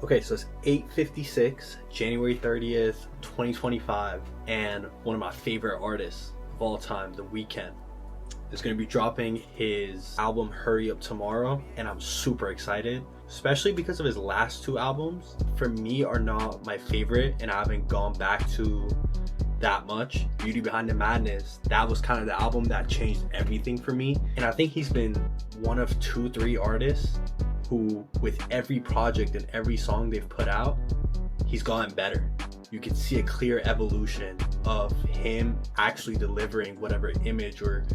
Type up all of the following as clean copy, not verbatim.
Okay, so it's 8:56, January 30th, 2025, and one of my favorite artists of all time, The Weeknd, is going to be dropping his album Hurry Up tomorrow, and I'm super excited, especially because of his last two albums. For me, are not my favorite, and I haven't gone back to that much. Beauty Behind the Madness, that was kind of the album that changed everything for me, and I think he's been one of 2-3 artists who, with every project and every song they've put out, he's gotten better. You can see a clear evolution of him actually delivering whatever image or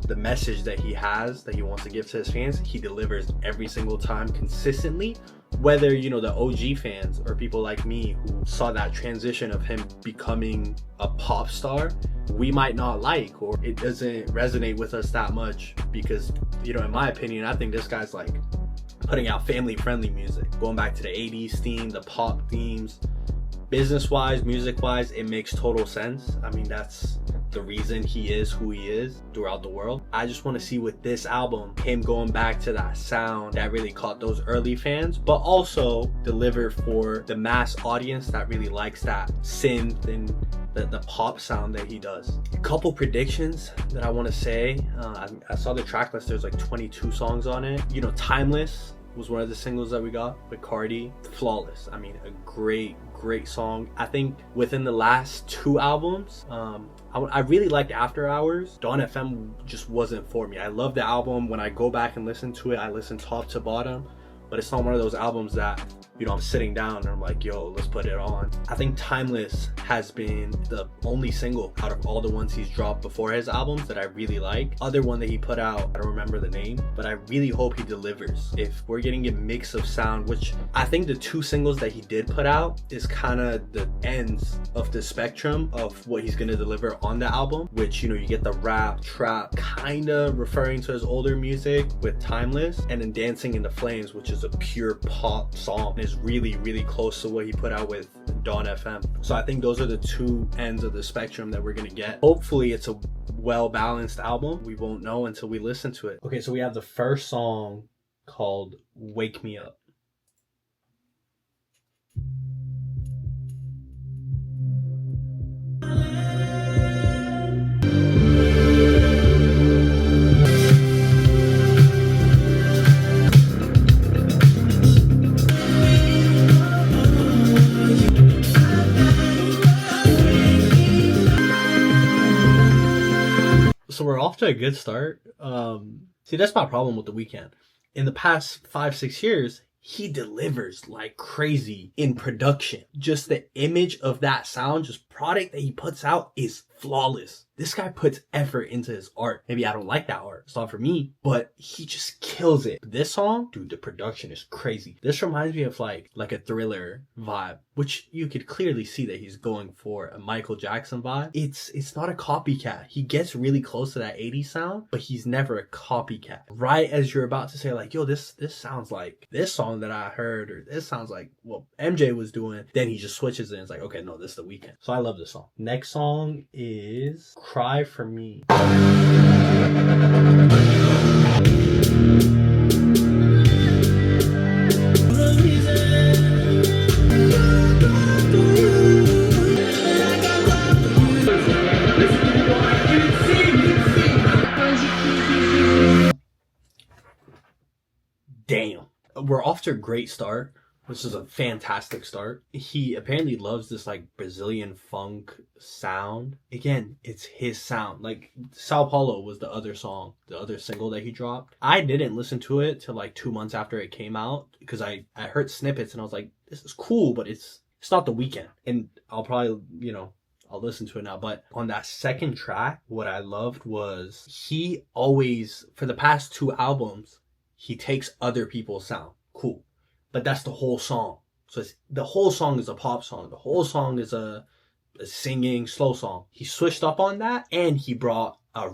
the message that he has that he wants to give to his fans. He delivers every single time consistently, whether, you know, the OG fans or people like me who saw that transition of him becoming a pop star, we might not like, or it doesn't resonate with us that much because, you know, in my opinion, I think this guy's like putting out family-friendly music, going back to the 80s theme, the pop themes. Business-wise, music-wise, it makes total sense. I mean, that's the reason he is who he is throughout the world. I just want to see with this album, him going back to that sound that really caught those early fans, but also deliver for the mass audience that really likes that synth and the pop sound that he does. A couple predictions that I want to say. I saw the track list, there's like 22 songs on it. You know, Timeless was one of the singles that we got with Cardi. Flawless. I mean, a great song. I think within the last 2 albums, I really liked After Hours. Dawn FM just wasn't for me. I love the album. When I go back and listen to it, I listen top to bottom, but it's not one of those albums that, you know, I'm sitting down and I'm like, yo, let's put it on. I think Timeless has been the only single out of all the ones he's dropped before his albums that I really like. Other one that he put out, I don't remember the name, but I really hope he delivers. If we're getting a mix of sound, which I think the 2 singles that he did put out is kind of the ends of the spectrum of what he's gonna deliver on the album, which, you know, you get the rap, trap, kind of referring to his older music with Timeless, and then Dancing in the Flames, which is a pure pop song, is really close to what he put out with Dawn FM. So I think those are the 2 ends of the spectrum that we're gonna get. Hopefully it's a well-balanced album. We won't know until we listen to it. Okay, so we have the first song called Wake Me Up. So we're off to a good start. See, that's my problem with The Weeknd. In the past 5-6 years, he delivers like crazy in production. Just the image of that sound, just product that he puts out is flawless. This guy puts effort into his art. Maybe I don't like that art. It's not for me, but he just kills it. This song, dude, the production is crazy. This reminds me of like a Thriller vibe, which you could clearly see that he's going for a Michael Jackson vibe. It's not a copycat. He gets really close to that 80s sound, but he's never a copycat. Right as you're about to say like, yo, this sounds like this song that I heard, or this sounds like what MJ was doing, then he just switches it and it's like, okay, no, this is The Weeknd. So I love this song. Next song is Cry For Me. Damn. We're off to a great start. This is a fantastic start. He apparently loves this like Brazilian funk sound. Again, it's his sound. Like Sao Palo was the other song, the other single that he dropped. I didn't listen to it till like 2 months after it came out because I heard snippets and I was like, this is cool, but it's not The Weeknd. And I'll probably, you know, I'll listen to it now. But on that second track, what I loved was he always, for the past 2 albums, he takes other people's sound. Cool. But that's the whole song. So the whole song is a pop song. The whole song is a singing slow song. He switched up on that and he brought a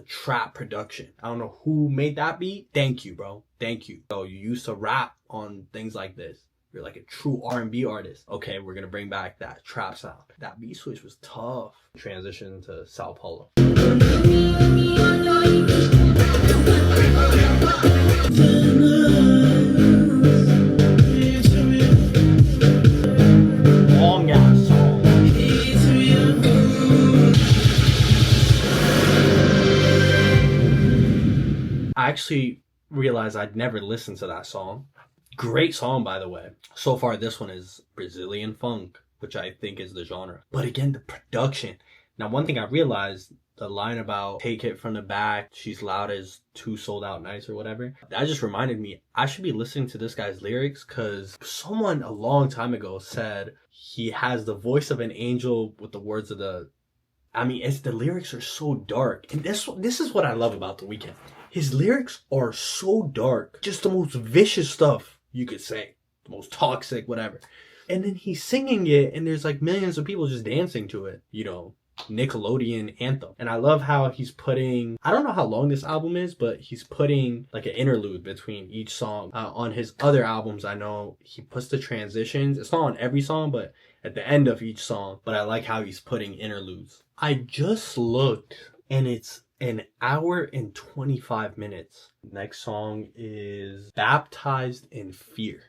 trap production. I don't know who made that beat. Thank you, bro. Thank you. So you used to rap on things like this. You're like a true R&B artist. Okay, we're going to bring back that trap sound. That beat switch was tough. Transition to Sao Palo. actually realized I'd never listened to that song. Great song, by the way. So far, this one is Brazilian funk, which I think is the genre. But again, the production. Now, one thing I realized, the line about take it from the back, she's loud as 2 sold out nights or whatever, that just reminded me I should be listening to this guy's lyrics, because someone a long time ago said he has the voice of an angel with the words of the... I mean, the lyrics are so dark. And this is what I love about The Weeknd. His lyrics are so dark. Just the most vicious stuff you could say. The most toxic, whatever. And then he's singing it, and there's like millions of people just dancing to it. You know, Nickelodeon anthem. And I love how he's putting, I don't know how long this album is, but he's putting like an interlude between each song. On his other albums, I know he puts the transitions. It's not on every song, but at the end of each song. But I like how he's putting interludes. I just looked, and it's an hour and 25 minutes. Next song is Baptized in Fear.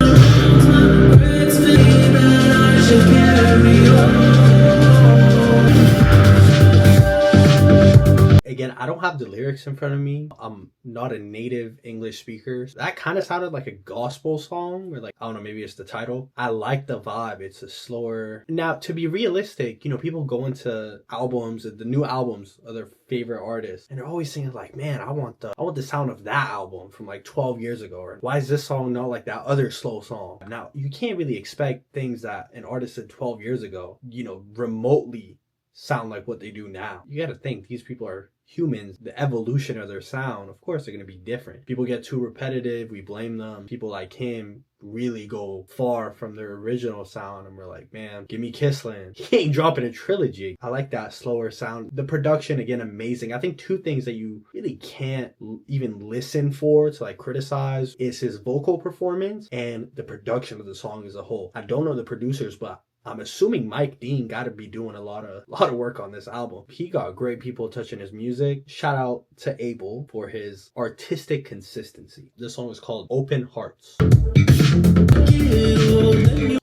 Again, I don't have the lyrics in front of me. I'm not a native English speaker. That kind of sounded like a gospel song, or like, I don't know, maybe it's the title. I like the vibe. It's a slower... Now, to be realistic, you know, people go into albums, the new albums of their favorite artists, and they're always saying like, man, I want the sound of that album from like 12 years ago, or why is this song not like that other slow song? Now, you can't really expect things that an artist did 12 years ago, you know, remotely sound like what they do now. You got to think these people are humans. The evolution of their sound, of course, they're going to be different. People get too repetitive, we blame them. People like him really go far from their original sound, and we're like, man, give me Kissland. He ain't dropping a trilogy. I like that slower sound. The production, again, amazing. I think 2 things that you really can't even listen for to like criticize is his vocal performance and the production of the song as a whole. I don't know the producers, but I'm assuming Mike Dean got to be doing a lot of work on this album. He got great people touching his music. Shout out to Abel for his artistic consistency. This song is called Open Hearts.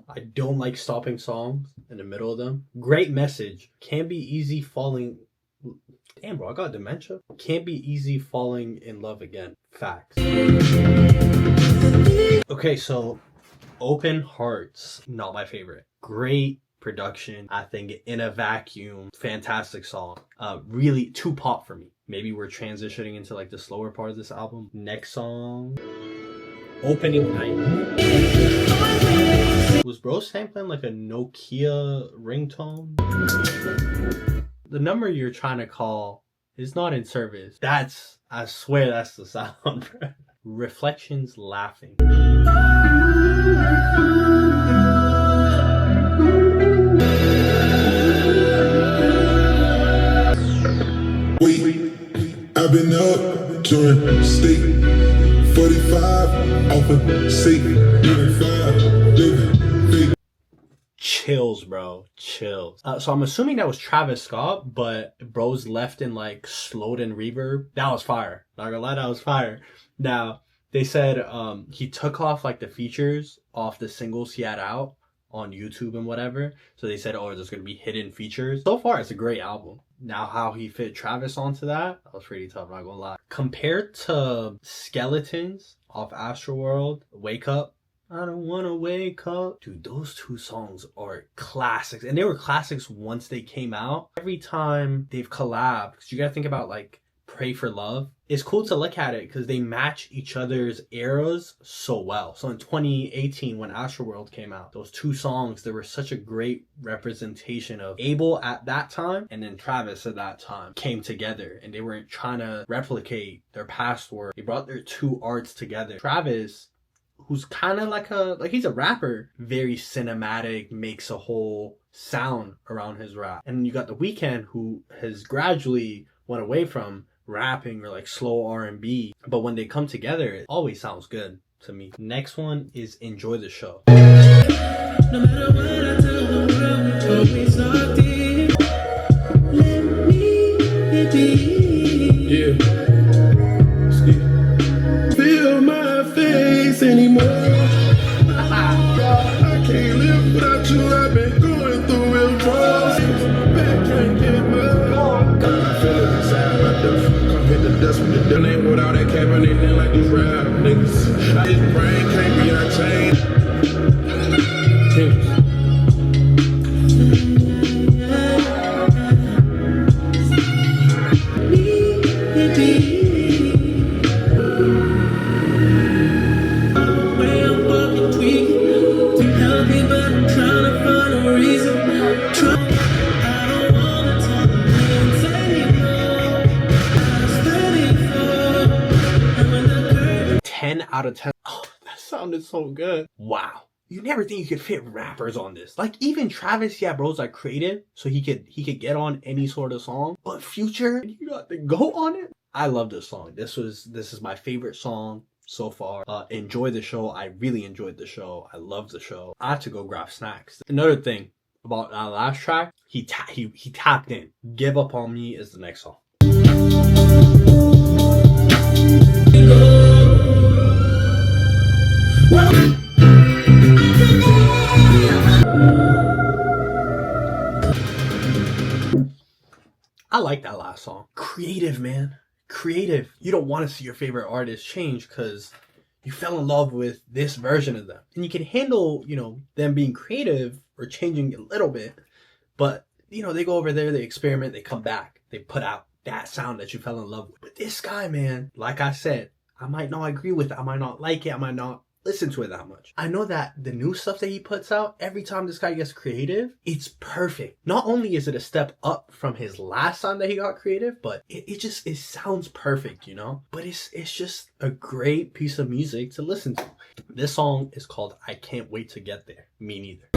I don't like stopping songs in the middle of them. Great message. Can't be easy falling... Damn, bro, I got dementia. Can't be easy falling in love again. Facts. Okay, so Open Hearts, not my favorite. Great production. I think In a Vacuum, fantastic song. Really too pop for me. Maybe we're transitioning into like the slower part of this album. Next song, Opening Night. Was bro sampling like a Nokia ringtone? The number you're trying to call is not in service. I swear that's the sound. Reflections Laughing. I've been up during state 45 off of safe 5 Chills, bro. Chills. So I'm assuming that was Travis Scott, but bro's left in like slowed in reverb. That was fire. Not gonna lie, that was fire. Now, they said he took off like the features off the singles he had out on YouTube and whatever. So they said, oh, there's gonna be hidden features. So far, it's a great album. Now, how he fit Travis onto that was pretty tough, not gonna lie. Compared to Skeletons off Astroworld, Wake Up, I don't wanna wake up. Dude, those 2 songs are classics. And they were classics once they came out. Every time they've collabed, because you gotta think about like Pray for Love. It's cool to look at it because they match each other's eras so well. So in 2018, when Astroworld came out, those 2 songs, there were such a great representation of Abel at that time and then Travis at that time came together, and they weren't trying to replicate their past work. They brought their 2 arts together. Travis, who's kind of like he's a rapper, very cinematic, makes a whole sound around his rap. And you got The Weeknd, who has gradually went away from rapping or like slow R&B, but when they come together, it always sounds good to me. Next one is Enjoy the Show. No matter what I tell them, always locked in. Let me be. Yeah. Feel my face anymore. I can't live without you. I've been going through real drugs. Back can't get my. I feel it inside my dust. Come hit the dust with the name without that cap and His brain can't be unchanged. Cheers. Out of 10. Oh, that sounded so good. Wow. You never think you could fit rappers on this. Like even Travis, yeah, bro's like creative, so he could get on any sort of song. But Future, you got to go on it. I love this song. This is my favorite song so far. Enjoy the show. I really enjoyed the show. I love the show. I had to go grab snacks. Another thing about that last track, he tapped in. Give Up on Me is the next song. I like that last song. Creative, man. Creative. You don't want to see your favorite artist change because you fell in love with this version of them. And you can handle, them being creative or changing a little bit. But, they go over there, they experiment, they come back. They put out that sound that you fell in love with. But this guy, man, like I said, I might not agree with it. I might not like it. I might not listen to it that much. I know that the new stuff that he puts out, every time this guy gets creative, it's perfect. Not only is it a step up from his last time that he got creative, but it sounds perfect, But it's just a great piece of music to listen to. This song is called I Can't Wait to Get There. Me neither.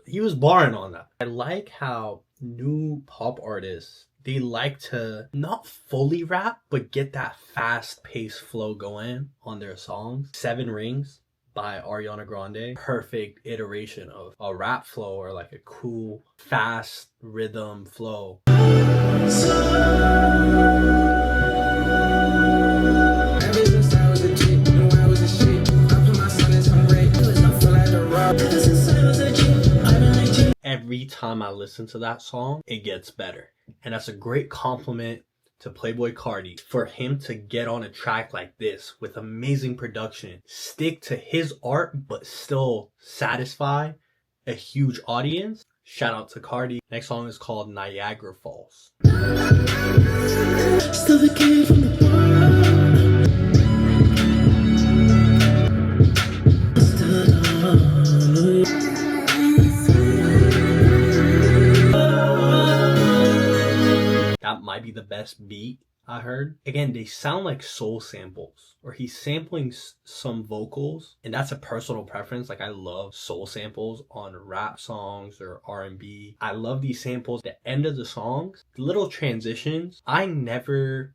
He was barring on that. I like how new pop artists, they like to not fully rap, but get that fast-paced flow going on their songs. 7 Rings by Ariana Grande. Perfect iteration of a rap flow or like a cool, fast rhythm flow. Every time I listen to that song, it gets better. And that's a great compliment to Playboi Carti for him to get on a track like this with amazing production, stick to his art, but still satisfy a huge audience. Shout out to Carti. Next song is called Niagara Falls. Still the kid from the that might be the best beat I heard. Again, they sound like soul samples, or he's sampling some vocals, and that's a personal preference. Like I love soul samples on rap songs or R&B. I love these samples. The end of the songs, the little transitions, I never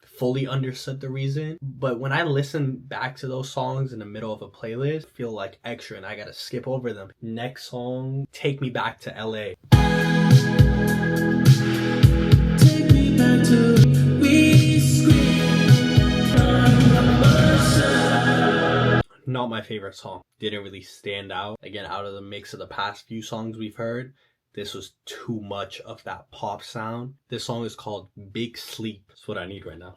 fully understood the reason, but when I listen back to those songs in the middle of a playlist, I feel like extra and I gotta skip over them. Next song, Take Me Back to LA. Take me back to not my favorite song. Didn't really stand out. Again, out of the mix of the past few songs we've heard, this was too much of that pop sound. This song is called Big Sleep. That's what I need right now.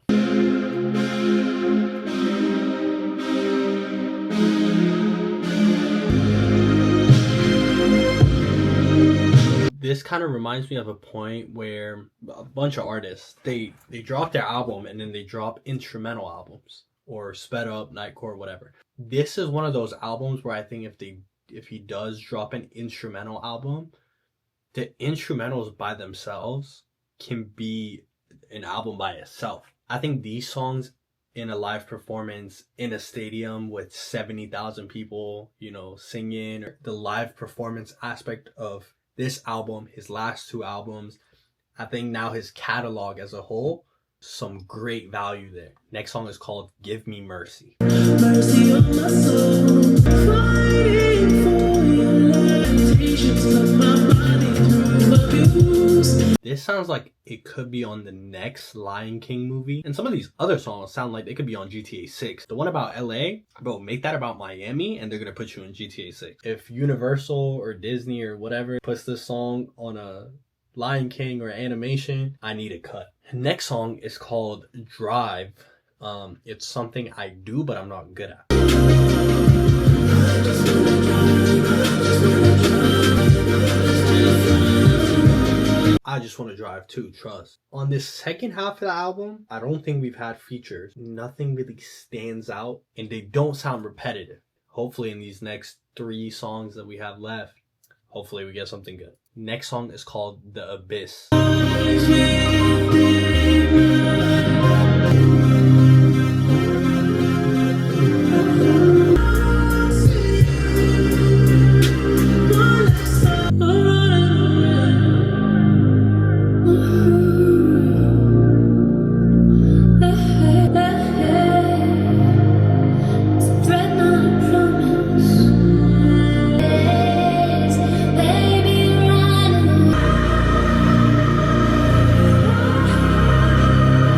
This kind of reminds me of a point where a bunch of artists, they drop their album and then they drop instrumental albums or sped up, nightcore, whatever. This is one of those albums where I think if he does drop an instrumental album, the instrumentals by themselves can be an album by itself. I think these songs in a live performance in a stadium with 70,000 people, singing, or the live performance aspect of this album, his last 2 albums, I think now his catalog as a whole, some great value there. Next song is called Give Me Mercy. Mercy on my soul, fighting for your limitations of my body through abuse. This sounds like it could be on the next Lion King movie. And some of these other songs sound like they could be on GTA 6. The one about LA, bro, make that about Miami and they're gonna put you in GTA 6. If Universal or Disney or whatever puts this song on a Lion King or animation, I need a cut. Next song is called Drive. It's something I do, but I'm not good at. I just want to drive too, trust. On this second half of the album, I don't think we've had features. Nothing really stands out, and they don't sound repetitive. Hopefully in these next 3 songs that we have left, hopefully we get something good. Next song is called The Abyss.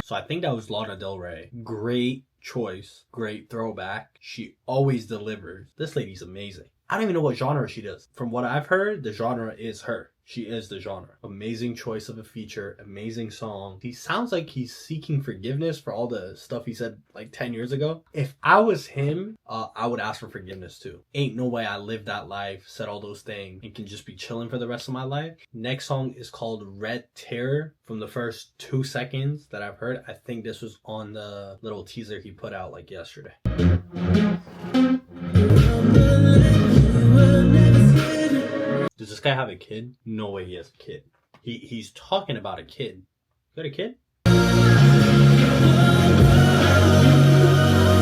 I think that was Lana Del Rey. Great choice, great throwback. She always delivers. This lady's amazing. I don't even know what genre she does. From what I've heard, the genre is her. She is the genre. Amazing choice of a feature, amazing song. He sounds like he's seeking forgiveness for all the stuff he said like 10 years ago. If I was him, I would ask for forgiveness too. Ain't no way I lived that life, said all those things, and can just be chilling for the rest of my life. Next song is called Red Terror. From the first 2 seconds that I've heard, I think this was on the little teaser he put out like yesterday. Does this guy have a kid? No way he has a kid. He's talking about a kid. You got a kid?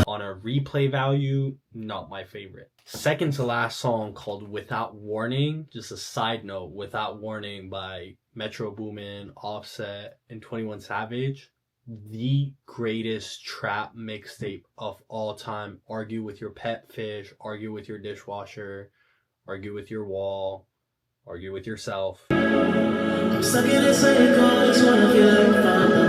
On a replay value, not my favorite. Second to last song called Without Warning. Just a side note, Without Warning by Metro Boomin, Offset, and 21 Savage. The greatest trap mixtape of all time. Argue with your pet fish, argue with your dishwasher, argue with your wall, argue with yourself. I'm stuck in a cycle, just wanna feel like fun.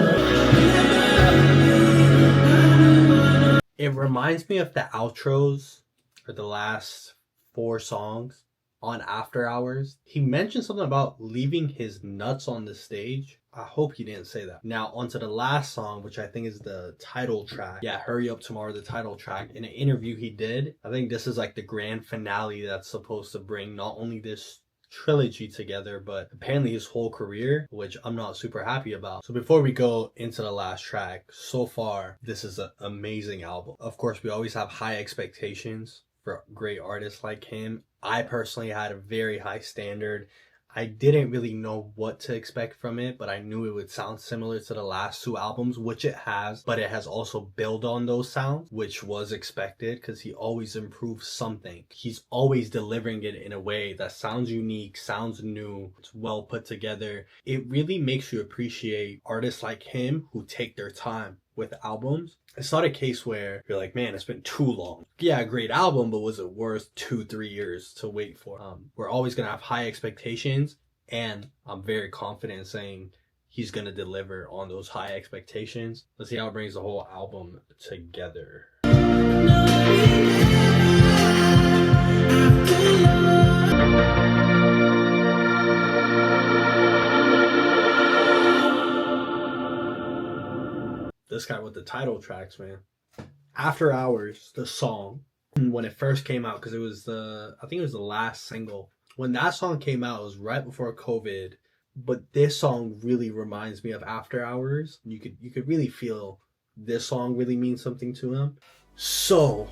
It reminds me of the outros for the last 4 songs on After Hours. He mentioned something about leaving his nuts on the stage. I hope he didn't say that. Now onto the last song, which I think is the title track. Yeah, Hurry Up Tomorrow, the title track. In an interview he did, I think this is like the grand finale that's supposed to bring not only this trilogy together, but apparently his whole career, which I'm not super happy about. So before we go into the last track, so far this is an amazing album. Of course, we always have high expectations for great artists like him. I personally had a very high standard. I didn't really know what to expect from it, but I knew it would sound similar to the last 2 albums, which it has, but it has also built on those sounds, which was expected because he always improves something. He's always delivering it in a way that sounds unique, sounds new, it's well put together. It really makes you appreciate artists like him who take their time with albums. It's not a case where you're like, man, it's been too long. Yeah, a great album, but was it worth 2-3 years to wait for? We're always gonna have high expectations, and I'm very confident in saying he's gonna deliver on those high expectations. Let's see how it brings the whole album together. This guy with the title tracks, man. After Hours, the song, when it first came out, because it was I think it was the last single. When that song came out, it was right before COVID. But this song really reminds me of After Hours. You could really feel this song really means something to him. So,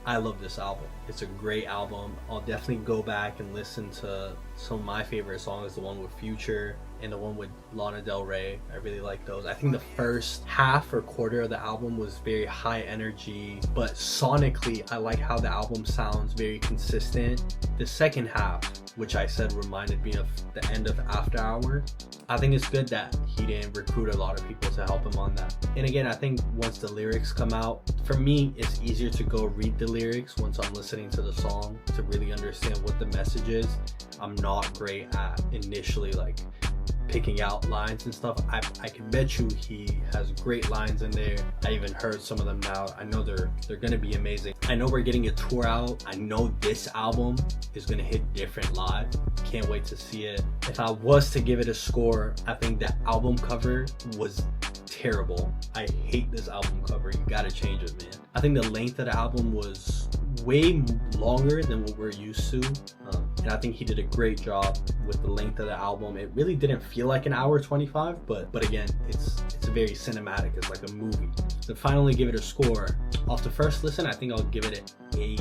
I love this album. It's a great album. I'll definitely go back and listen to some of my favorite songs, the one with Future and the one with Lana Del Rey. I really like those. I think the first half or quarter of the album was very high energy, but sonically I like how the album sounds very consistent. The second half, which I said reminded me of the end of After Hours, I think it's good that he didn't recruit a lot of people to help him on that. And again, I think once the lyrics come out, for me it's easier to go read the lyrics once I'm listening to the song to really understand what the message is. I'm not great at initially like picking out lines and stuff. I can bet you he has great lines in there. I even heard some of them now. I know they're gonna be amazing. I know we're getting a tour out. I know this album is gonna hit different live. Can't wait to see it. If I was to give it a score, I think the album cover was terrible. I hate this album cover. You gotta change it, man. I think the length of the album was way longer than what we're used to, and I think he did a great job with the length of the album. It really didn't feel like an hour 25, but again, it's very cinematic. It's like a movie. To finally give it a score, off the first listen, I think I'll give it an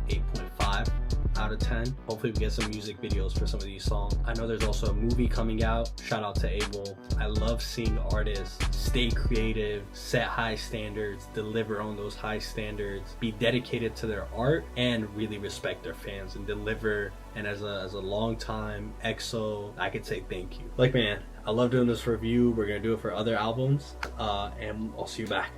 8.5 out of 10. Hopefully we get some music videos for some of these songs. I know there's also a movie coming out. Shout out to Abel. I love seeing artists stay creative, set high standards, deliver on those high standards, be dedicated to their art, and really respect their fans and deliver. And as a long time EXO, I could say thank you. Like, man, I love doing this review. We're gonna do it for other albums, and I'll see you back.